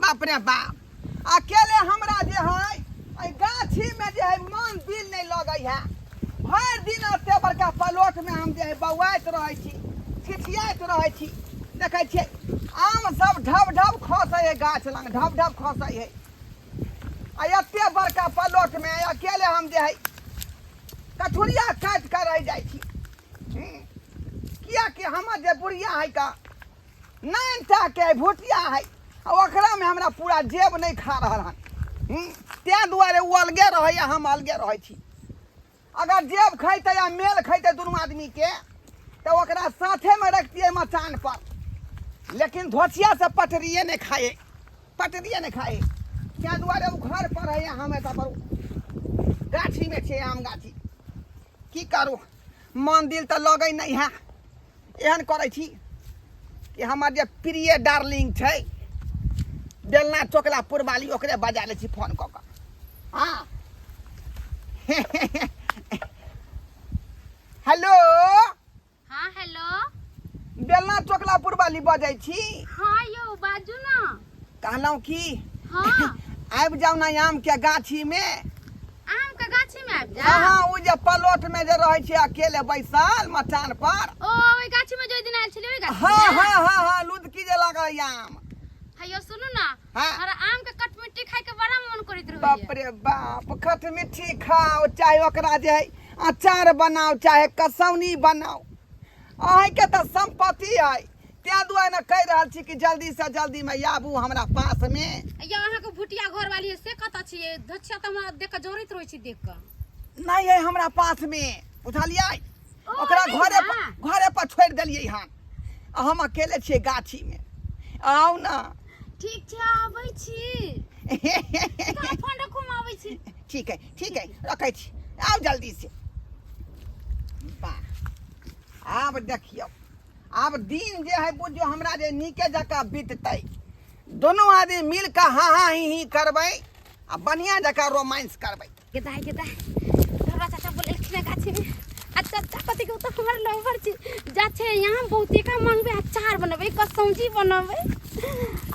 बाप रे बाप अकेले हमरा जे है गाछी में जे है मन दिल नहीं लगे है हर दिन एते बड़का पलोट में हम जे है बौआइत रहे छी छिछियाइत रहे छी देखे छियै आम सब ढब ढब खसै है गाछ लंग ढब ढब खसै है एते बड़का पलोट में अकेले हम जे है कठुरिया काट कर रह जाइ छी किया कि हमर जे बुढ़िया है का 9टा के भुटिया है ओकरा में हमरा पूरा जेब नहीं खा रहा हन तै दुआरे वो अलगे रहे हम अलगे रहे छी अगर जेब खैते या मेल खैते दोनों आदमी के तो ओकरा साथे में रखतिए मचान पर लेकिन धोचिया से पटरिए नहीं खाए तै दुआरे वो घर पर है हम एत पर गाछी में छे आम गाछी की करू मन दिल तो लगे नहीं है एहन करे छी कि हमार जे प्रिय डार्लिंग छै बेलना चोकला पुरवाली ओकरे बजा ले छी फोन कऽ कऽ हाँ हेलो हाँ हेलो बेलना चोकला पुरवाली बजै छी हाँ यौ बाजू ना कहलौं कि हाँ आबि जाऊ ना आम के गाछी में आम के गाछी में आबि जा हाँ वो जे पलोट में जे रहे छी अकेले बैसल मचान पर ओ ओई गाछी में जो दिन आयल छली ओई गाछी हाँ में? हाँ हाँ हाँ लुदकी जे लागल आम हेयो सुनू ना हाँ। हमरा आम के खटमिट्ठी खाय के बड़ा मन करैत रहैया बाप रे बाप खट मिट्ठी खाओ चाहे ओकरा जे है अचार बनाओ चाहे कसौनी बनाओ अहीं के तो संपत्ति है तै दुआरे न कह रहल छी कि जल्दी से जल्दी में आबू हमरा पास में यो अहाँ के भुटिया घर वाली है से कत छिए धछिया त हमरा देख के जोरैत रहै छी देख के नहीं है हमरा पास में बुझलियै ओकरा घरे पर छोड़ देलियै हम हम अकेले छियै गाछी में आओ ना ठीक छै आबै छी फोन रखू हम आबै छी ठीक है रखै छी आओ जल्दी से वाह आब देखियो अब दिन जे है बुझियो हमरा जे नीके जका बीततै दोनों आदमी मिल के हाँ हाँ ही करबै आ बढ़िया जका रोमांस करबै गेदाय हमरा चाचा बोले गाछी में अच्छा कथी के तो हमर लवर छी जा छै यहाँ बहुते का मांगबे अचार बनबे कसौजी बनबे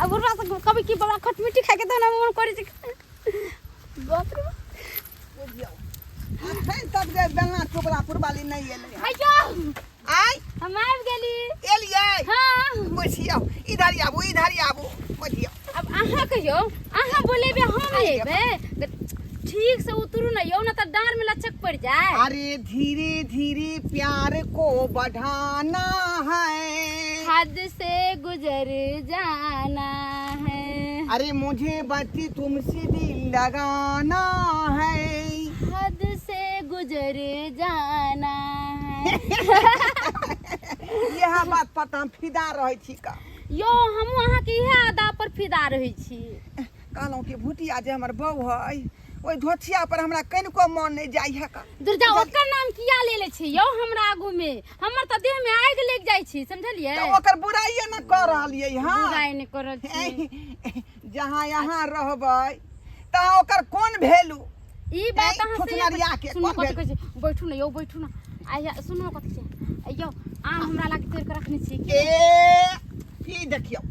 अब ओरा से कभी की बड़ा खटमिट्ठी खाके त ना मन करे छी बाप रे बुझियो अखन तक जे बेलना चोकला पुरवाली नहीं एलै हैयो आय हम आबि गेली एलियै हां बुझियो इधर आबू बुझियो अब अहाँ कहियो अहाँ बोलेबे हम लेबे ठीक से उतरू ना यो ना त डांर में लचक पड़ जाए अरे धीरे धीरे प्यार को बढ़ाना है हद से गुजर जाना है अरे मुझे बच्ची तुमसे दिल लगाना है हद से गुजर जाना है यह बात पता हम फिदा रहे छी का यो हम अहाँ के इहे अदा पर फिदा रहे छी कहलौं कि भुटिया जे हमर बहू है ओइ धोथिया पर हमरा कनिको मन नहीं जाई है का दुर्जा ओकर नाम किया ले छी यो हमरा आगू में हमर त देह में आग लग जाई छी समझलिए तो ओकर बुराई न कर रहलिए हां बुराई नहीं करल छी जहां यहां रहबै त ओकर कोन भेलू ई बात अहाँ फुसनरिया के सुनो कोन कथि कहै छी बैठू ना यो बैठू ना आइ सुनो कथि छै यो आम हमरा लाग तोड़ के रखने छी ई देखियो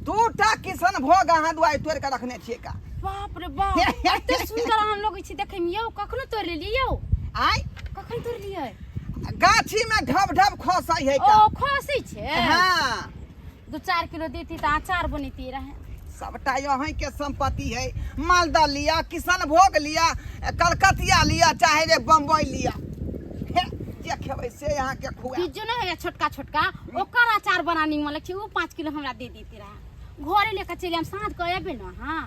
2टा किशन भोग अहाँ दुआरे तोड़ के रखने छियै का बाप रे बाप एते सुंदर हम लोग छी देखे में यो कखनो तोड़ लेलिए यो आय कखन तोड़ लिए गाछी में ढब ढब खसै है का ओ खसै छै हां 2-4 किलो देती त अचार बनिती रहे सबटा यहीं के संपत्ति है मालदा लिया किशन भोग लिया कलकतिया लिया चाहे रे बम्बई लिया जे खेबै से यहाँ के खुआ जो ना है छोटका छोटका ओकर अचार बनानी में लग छै वो 5 किलो हमरा दे देती रहे घरे लेके चले हम साँझ के एबे ना हां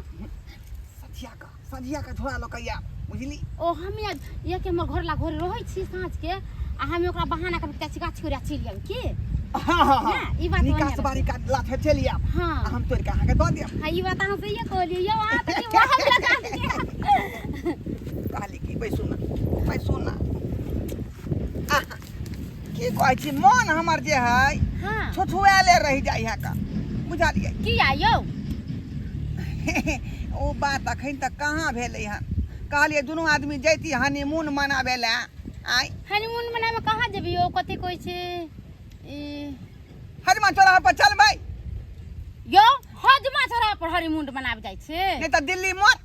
सजिया का झोरा लकैया बुझली ओ हम ये के हमर घर ला घर रहै छी साँझ के आ हम ओकरा बहाना करके गाछ छोड़ा चलि आब की हां ई बात निकास बारी का लाथे चलि आब हां हम तोड़ के अहाँ के द देब हां ई बात अहाँ से ये कहलिए यो आ त की वहां लगा दिए कहली की बैसू ना की कहै छी मन हमर जे है हां छुछुआले रह जाई है का बुझलिए किया यो ओ बात अखन तक कहाँ भेलै हन कहलिए दुनू आदमी जैती हनीमून मनाबे ला आय हनीमून मनाबे कहाँ जेबी यो कथि कहै छै हनुमान चौराहा पर चलबै यो हजमा छोरा पर हनीमून मनाब जाइ छै नहीं तो दिल्ली मोर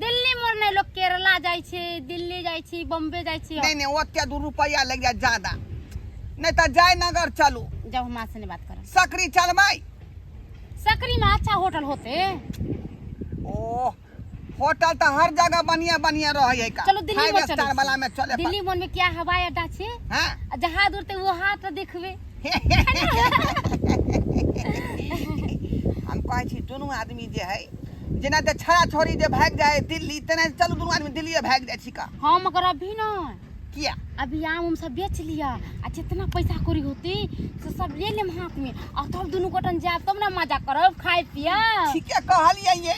दिल्ली मोर नहीं लोग केरला जाइ छै दिल्ली जाइ छै बॉम्बे जाइ छै नहीं नहीं ओते 2 रुपया लग जाए ज्यादा नहीं तो जयनगर चलू जब हम से नहीं बात कर सकरी चलबै सकरी में अच्छा होटल होते ओ होटल तो हर जगह बढ़िया बढ़िया रहे है का चलो दिल्ली में 5 स्टार वाला में चले दिल्ली मोर में क्या हवाई अड्डा छै हां जहाज उड़ते वो हाथ देखबे हम कहै छी दुनू आदमी जे है जेना त छड़ा छोड़ी जे भाग जाए दिल्ली तेना चलू दुनू आदमी दिल्ली भाग जाए छी का हम मगर अभी ना किया अभी आम उम सब बेच लिया आ जितना पैसा कौड़ी होती से सब ले लेम हाथ में और तब दुनू गोटन जाब तब ना मजा करब खाए पिया ठीक है कहलिए ये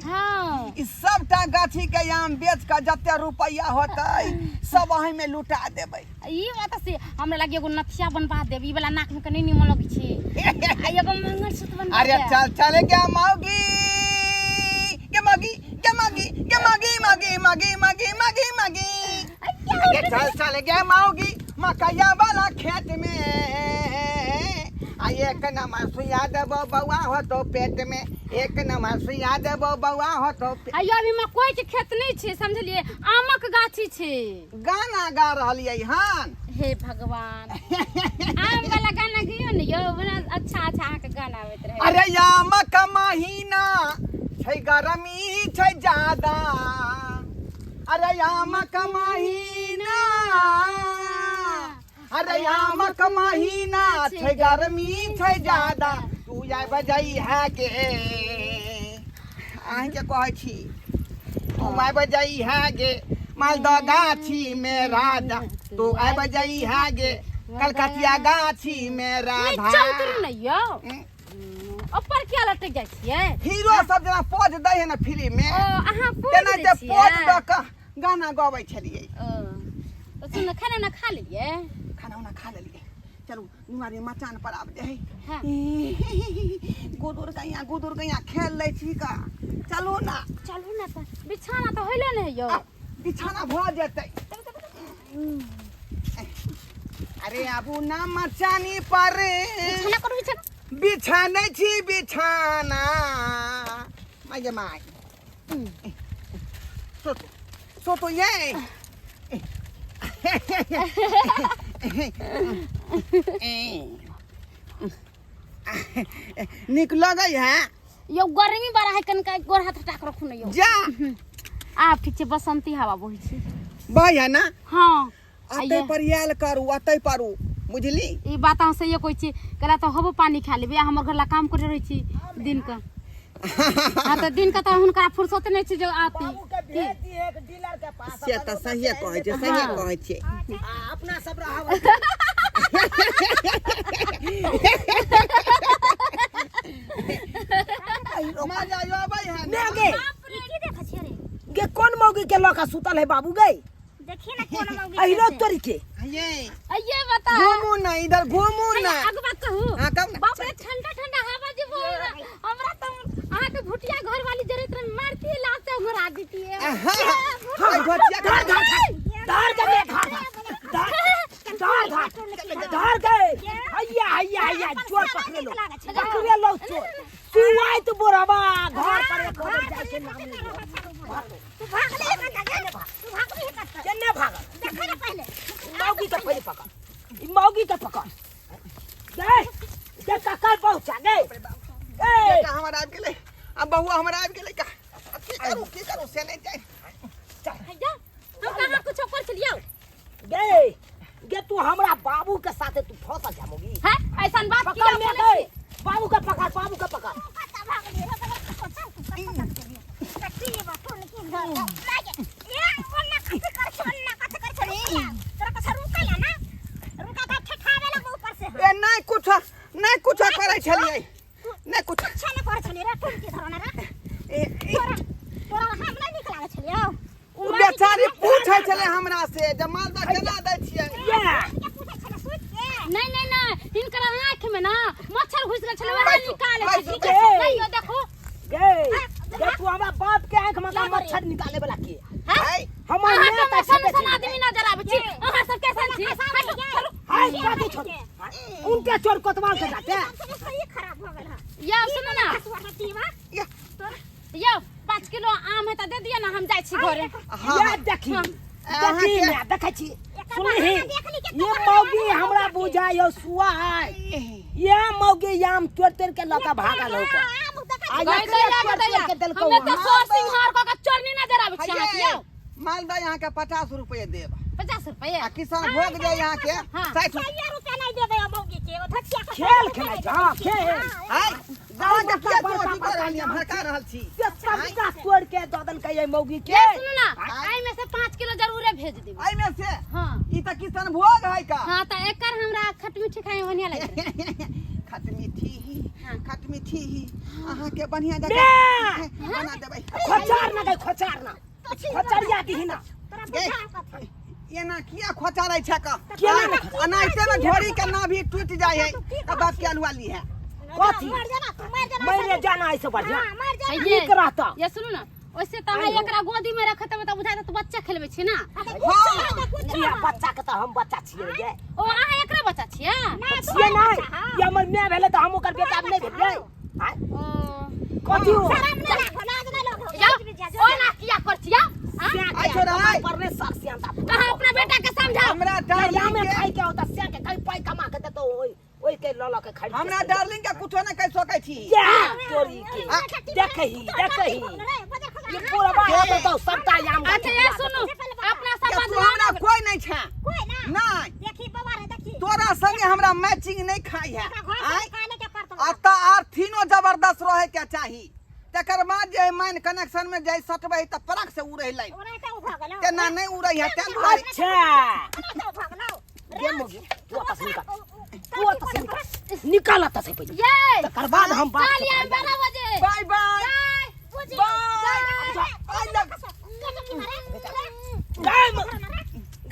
हाँ ई सबटा गाछी के आम बेच के जते रुपया होतै सब अही में लुटा देबै ई बात से हमरा लगे एगो नथिया बनवा देब ई वाला नाक में कने निमन लगे छै आ एगो मंगलसूत्र बनवा अरे चल चले क्या माओगी के मागी के मागी के मागी मागी मागी मागी मागी मागी अरे चल चल गया माओगी मकैया वाला खेत में आ एक नंबर सुइया देबो बौआ हो तो पेट में एक नंबर सुइया देबो बौआ हो तो अयो अभी मकई के खेत नहीं छै समझलिए आमक गाछी छै गाना गा रहलियै हन हे भगवान आम वाला गाना गइयो ने यो बड़ा अच्छा अच्छा के गाना आबैत रहे अरे आमक महीना छै गरमी छै ज्यादा अरे आमक महीना अरे आमक महीना छै गर्मी छै ज्यादा तू आइ बजई है के अहीं के कहै छी तू आइ बजई है गे मालदह गाछी में राजा तू आइ बजई है गे कलकतिया गाछी में राधा चौतरी नहीं यो ऊपर क्या लटक जाइ छियै हीरो सब जना पोज दै है ना फिल्म में ओ अहाँ पोज तेना दै जे छियै? पोज द के गाना गाबै छलियै तो सुन खाना ना खा लेलिए खाना उना खा लेलियै चलू निवारी मचान पर आब जाए हाँ। गुदुर गैया खेल लै छी का चलू ना चलू ना तो बिछाना तो होइले नहीं यो आ, बिछाना भ जेतै अरे आबू ना मचानी पर बिछाना करू बिछाना बिछानै छी बिछाना माय माय सोतो सोतो ये निक लगै है यो गर्मी बड़ा है कनका गोर हाथ हटा के रखू न यो जा आप ठीक छै बसंती हवा बहै छै बहै है ना हां अतै पर याल करू अतै परू बुझली ई बात अहाँ से ये कोइ छी कला तो हबो पानी खा लेबे हमर घर ला काम करे रहै छी दिन का हां त दिन का त हुनका फुर्सत नहीं छै जो आती एक डीलर के पास से त सही कहै छै सही कहै छै अपना सब रहब मजा आबै है ने गे की देखै छी रे गे कोन मौगी के लका सुतल है बाबू गे देखी ना कोन मौगी अहिरो तोरी के ये बता घूमू ना इधर घूमू ना आगे बात कहू हां कब ना बाप रे ठंडा ठंडा हवा जे हमरा तो अहाँ के भुटिया घर वाली जरे मारती लाश से घुरा देती है हां घोटिया धार के धार गए हैया हैया हैया चोर पकड़े लो चोर तू आई तो बोराबा घर पर एक घर जाके नाम तू भाग ले केने भाग देखा ना पहले मौगी के पहले पकड़ ई मौगी के पकड़ गए जे ककर पहुंचा गए ए हमर आबि गेलै अब बहुआ हमर आबि गेलै का की करू से नहीं जाए हैया हम कहां कुछ कर चलियो गए गे तू हमरा बाबू के साथे तू फंस जामोगी है ऐसन बात पकड़ किया में गए बाबू का पकड़ ए नहीं कुछ करे छलिए नहीं कुछ बेचारी पूछै छले हमरा से जे मालदा केना दै छियै नहीं नहीं नहीं इनकर आंख में ना मच्छर घुस गए छले वहां बैठो, निकाले बैठो, ठीक है नहीं यो देखो गे तू हमरा बाप के आंख में का मच्छर निकाले वाला के है हमर अहाँ नेता तो सब सन आदमी नजर आबै छी अहाँ सब कैसन छी चलो हाय बाकी छोड़ उनके चोर कोतवाल के जाते या सुनो ना ये 5 किलो आम है तो दे दिया ना हम जाय छी घरे ये देखी देखी ना देखै छी सुनही ये मौगी हमरा बुझायो सुआ है ये मौगी आम तोड़ के लका भागल हो आ गई दैया देलको हमें तो सोर सिंहार का चोरनी नजर आवे छी अहाँ के मालदह यहाँ के 50 रुपये देब 50 रुपये आ किसान भोग जाए यहाँ के 60 रुपया नहीं देबे मौगी के ओ धक्का खेल खेलै छ खेल हाय जहाँ के किया चोरी कर रहल छी भड़का रहल छी सबका तोड़ के ददन के मौगी के ये सुनो ना आई में से 5 किलो जरूर भेज देबे आई में से हां ई त किसान भोग है का हां त एकर हमरा खट मीठी खाए बढ़िया लागे खट मीठी अहाँ के बढ़िया जगह बना देबै खोचार ना खोचरिया दी ना ये ना किया खोचारै छ का अनाइते में झोरी के ना भी टूट जाए है तब बात के अलवाली है कथी मरे जाना ऐसे बढ़िया ठीक रहता ये सुनो ना वैसे त हम एकरा गोदी में रखत त बुझाय त बच्चा खेलबे छी ना हां बच्चा के त हम बच्चा छियै गे ओ अहाँ एकरा बच्चा छियै छियै नहीं ये हमर माय भेले त हम ओकर बेटा नहीं भेलै ओ कथी हो ओ ना किया कर छिया परने सर सियांता अहाँ अपना बेटा के समझाओ हमरा डालिया में खाई के होता से के कई पाई कमा के देतो ओई के लला के खाई हमरा डार्लिंग के कुछो न कह सकै छी चोरी के देखही ये पूरा बात तो सबटा याम अच्छा ये सुनो अपना समझ हमरा कोई नहीं छ कोई ना नहीं देखी बाबा रे देखी तोरा संगे हमरा मैचिंग नहीं खाई है खाने के पड़तो अत आर तीनों जबरदस्त रहे के चाही तकर बाद जे माइन कनेक्शन में जाय सटबै त परख से उड़ै लै ओना त उठा गेलो केना नहीं उड़ै है तें दुआरे अच्छा उठा गेलो गे मोगी तू तो निकाल त से पहिले ये तकर बाद हम बात चलिए 12 बजे बाय बाय आई लग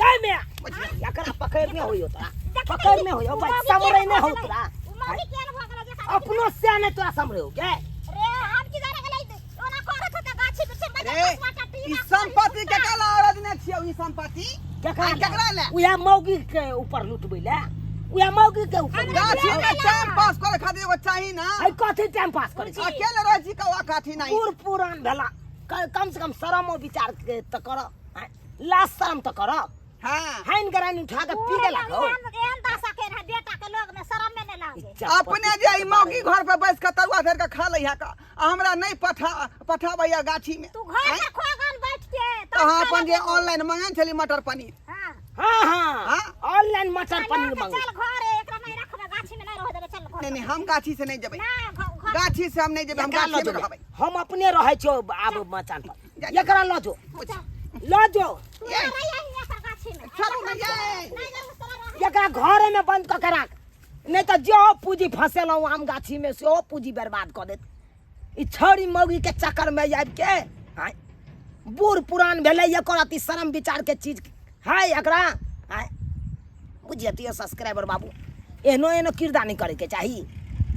गाय में एकरा पकड़ में होयो तोरा पकड़ में होयो भाई समरे ने हो तोरा मौगी के न भगला जे अपनो से ने तोरा समरे हो गे रे हम की जाने गेलै ओना करत त गाछी पीछे रे ई संपत्ति के कला औरत ने छियो ई संपत्ति केकरा ले उया मौगी के ऊपर लुटबै ले उया मौगी के ऊपर गाछी में टाइम पास करे खातिर एगो चाही ना आई कथि टाइम पास करे छी अकेले रह छी कवा काठी नहीं पूर पुरान भेला कम से कम शरमो विचार के त कर लाज शरम त कर हां हाइन करानी उठा के पी गेला हो एहन दासा के रह बेटा के लोग में शरम में नहीं लागे अपने जे ई मौगी घर पे बैस के तरुआ धर के खा लै है का हमरा नहीं पठाबैया गाछी में तू घर में खोगन बैठ के तो हां अपन जे ऑनलाइन मंगाई छली मटर पनीर हां हां ऑनलाइन मटर पनीर मंगा चल घरे एकरा नहीं रखबे गाछी में नहीं रह देबे चल घर नहीं हम गाछी से नहीं जेबै ना गाछी से हम नहीं जेबै हम गाछी में रहबै हम अपने रहै छौ आब मचान पर एकरा ल जो ये गाछी में चलो ना ये एकरा घरे में बंद क के राख नहीं तो जो पूंजी फसेलौ आम गाछी में से ओ पूंजी बर्बाद कर देत ई छोरी मौगी के चक्कर में आबि के हाय बूढ़ पुरान भेलै ये करती शर्म विचार के चीज हाय एकरा हाय बुझियो तियो सब्सक्राइबर बाबू एहनो किरदानी करे के चाही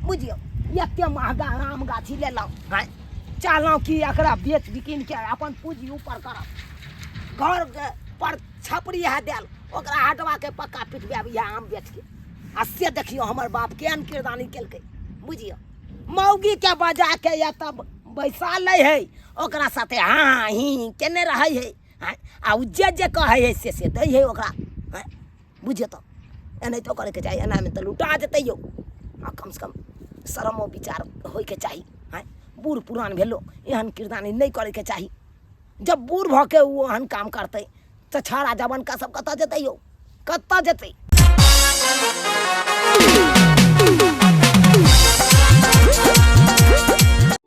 बुझियो एते महंगा आम गाछी ले लो हाय चाहलौ कि एकरा बेच बिकिन के अपन पूंजी ऊपर करब घर पर छपरी है देल ओकरा हटवा के पक्का पिटबे या आम बेच के आ से देखियो हमर बाप केहन किरदानी केलकै बुझियो मौगी के बजा के या तब बैसा लै है ओकरा साथे हाँ ही केने रहै है आ उ जे कहै है से दै है ओकरा बुझियो तो एनाहि तो करे के चाही एना में तो लुटा जेतै यो आ कम से कम शरमो विचार होय के चाही बूढ़ पुरान भेलो एहन किरदानी नहीं करे के चाही जब बूढ़ भ के वो एहन काम करते तो छाड़ा जवन का सब कत जेतै यो कत जेतै